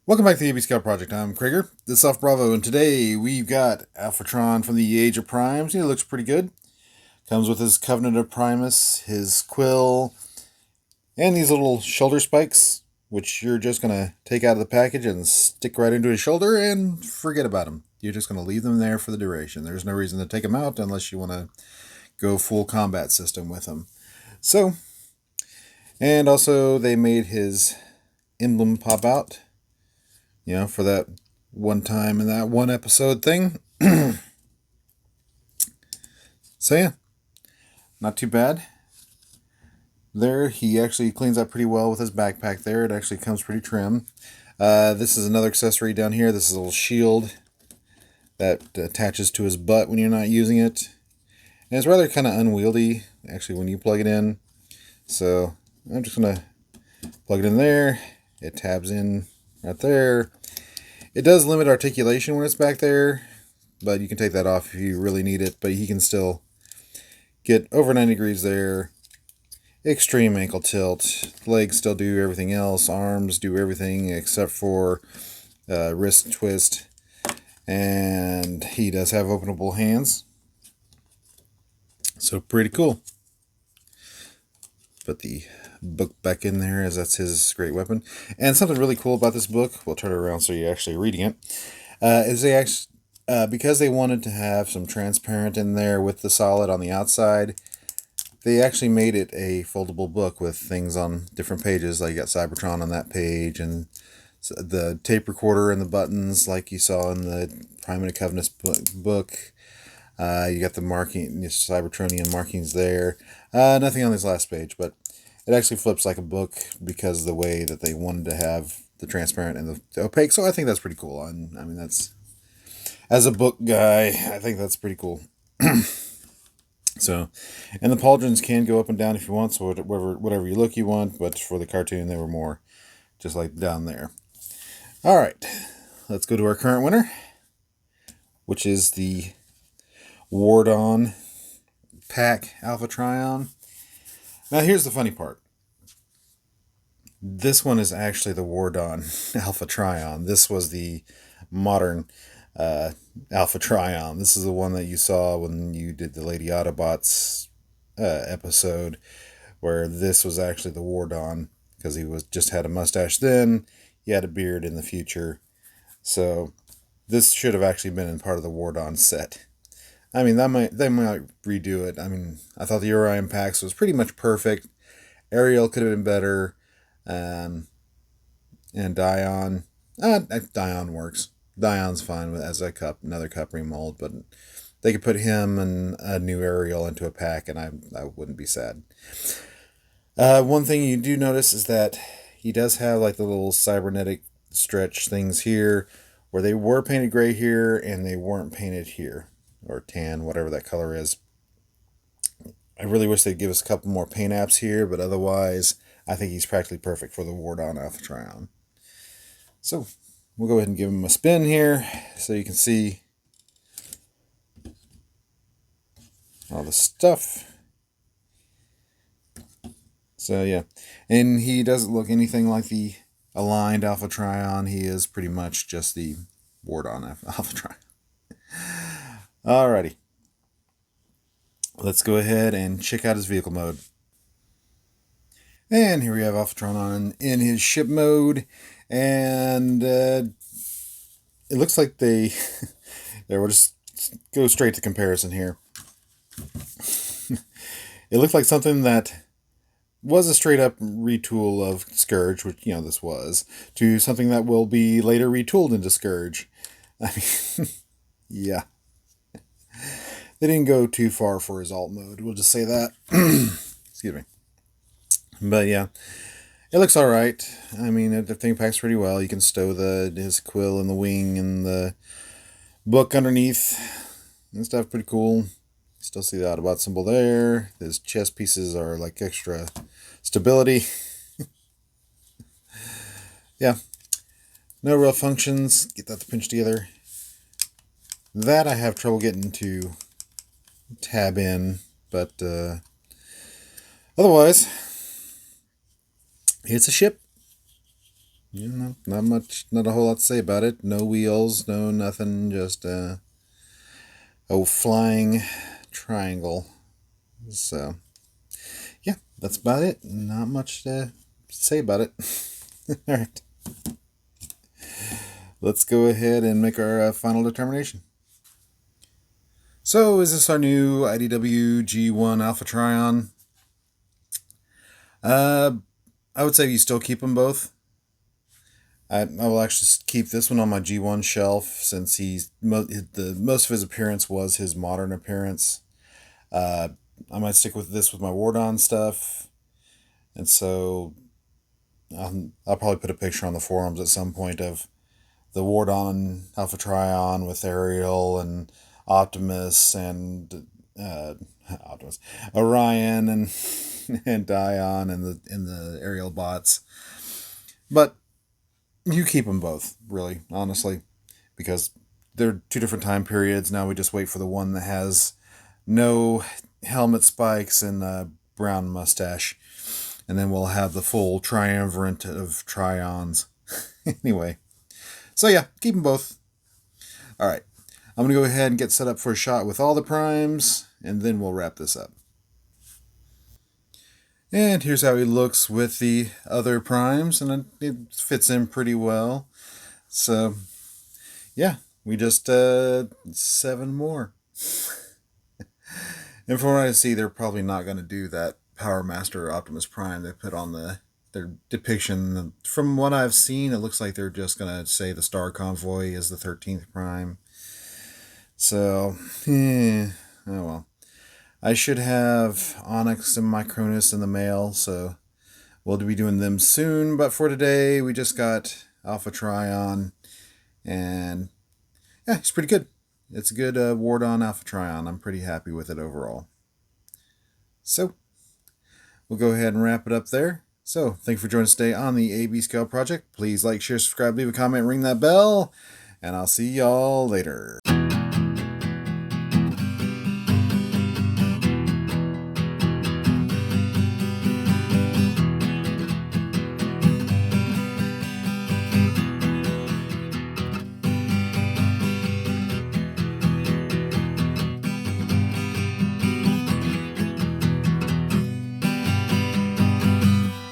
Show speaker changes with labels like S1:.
S1: Welcome back to the AoP Scout Project. I'm Krieger. This is Alpha Bravo, and today we've got Alphatron from the Age of Primes. He looks pretty good. Comes with his Covenant of Primus, his quill, and these little shoulder spikes, which you're just going to take out of the package and stick right into his shoulder and forget about them. You're just going to leave them there for the duration. There's no reason to take them out unless you want to go full combat system with them. So, and also they made his emblem pop out, for that one time in that one episode thing. So yeah, not too bad. There, he actually cleans up pretty well with his backpack there. It actually comes pretty trim. This is another accessory down here. This is a little shield that attaches to his butt when you're not using it. And it's rather kind of unwieldy, actually, when you plug it in. So I'm just going to plug it in there. It tabs in right there. It does limit articulation when it's back there, but you can take that off if you really need it. But he can still get over 90 degrees there. Extreme ankle tilt. Legs still do everything else. Arms do everything except for wrist twist. And he does have openable hands. So pretty cool. Put the book back in there, as that's his great weapon. And something really cool about this book, we'll turn it around so you're actually reading it, is they actually, because they wanted to have some transparent in there with the solid on the outside, they actually made it a foldable book with things on different pages. Like you got Cybertron on that page, and the tape recorder and the buttons like you saw in the Prime and Covenant book. You got the marking, Cybertronian markings there. Nothing on this last page, but it actually flips like a book because of the way that they wanted to have the transparent and the opaque. So I think that's pretty cool. And I mean, that's, as a book guy, I think that's pretty cool. So, and the pauldrons can go up and down if you want. So whatever you look you want, but for the cartoon, they were more just like down there. All right, let's go to our current winner, which is the Wardon pack Alpha Trion. Now here's the funny part. This one is actually the Wardon Alpha Trion. This was the modern Alpha Trion. This is the one that you saw when you did the Lady Autobots episode, where this was actually the Wardon, because he was just had a mustache then. He had a beard in the future. So this should have actually been in part of the Wardon set. I mean, they might redo it. I mean, I thought the Orion Pax was pretty much perfect. Ariel could have been better. And Dion. Dion works. Dion's fine with as a cup, another cup remold, but they could put him and a new Ariel into a pack, and I wouldn't be sad. One thing you do notice is that he does have like the little cybernetic stretch things here, where they were painted gray here and they weren't painted here, or tan, whatever that color is. I really wish they'd give us a couple more paint apps here, but otherwise, I think he's practically perfect for the Wardon Alpha Trion. So, we'll go ahead and give him a spin here, so you can see all the stuff. So, yeah. And he doesn't look anything like the aligned Alpha Trion. He is pretty much just the Wardon Alpha Trion. Alrighty. Let's go ahead and check out his vehicle mode. And here we have Alphatron in his ship mode. And it looks like they... there, we'll just go straight to comparison here. It looked like something that was a straight up retool of Scourge, which, this was, to something that will be later retooled into Scourge. I mean, yeah. They didn't go too far for his alt mode. We'll just say that. Excuse me. But yeah, it looks all right. I mean, the thing packs pretty well. You can stow his quill in the wing and the book underneath and stuff. Pretty cool. Still see the Autobot symbol there. His chest pieces are like extra stability. Yeah. No real functions. Get that to pinch together. That I have trouble getting to tab in, but otherwise, it's a ship. Not much, not a whole lot to say about it. No wheels, no nothing, just flying triangle. So, yeah, that's about it. Not much to say about it. All right, let's go ahead and make our final determination. So, is this our new IDW G1 Alpha Trion? Uh, I would say you still keep them both. I will actually keep this one on my G1 shelf since the most of his appearance was his modern appearance. Uh, I might stick with this with my Wardon stuff, and so I'll probably put a picture on the forums at some point of the Wardon Alpha Trion with Ariel and Optimus and Optimus, Orion and and Dion and the aerial bots. But you keep them both, really, honestly, because they're two different time periods. Now we just wait for the one that has no helmet spikes and a brown mustache, and then we'll have the full triumvirate of Trions. Anyway, so yeah, keep them both. All right, I'm gonna go ahead and get set up for a shot with all the primes, and then we'll wrap this up. And here's how he looks with the other primes, and it fits in pretty well. So yeah, we just 7 more. And from what I see, they're probably not going to do that Power Master Optimus Prime they put on their depiction. From what I've seen, it looks like they're just going to say the Star Convoy is the 13th Prime. So, oh well. I should have Onyx and Micronus in the mail, so we'll be doing them soon. But for today, we just got Alpha Trion, and yeah, it's pretty good. It's a good Wardon Alpha Trion. I'm pretty happy with it overall. So, we'll go ahead and wrap it up there. So, thank you for joining us today on the AB Scale Project. Please like, share, subscribe, leave a comment, ring that bell, and I'll see y'all later.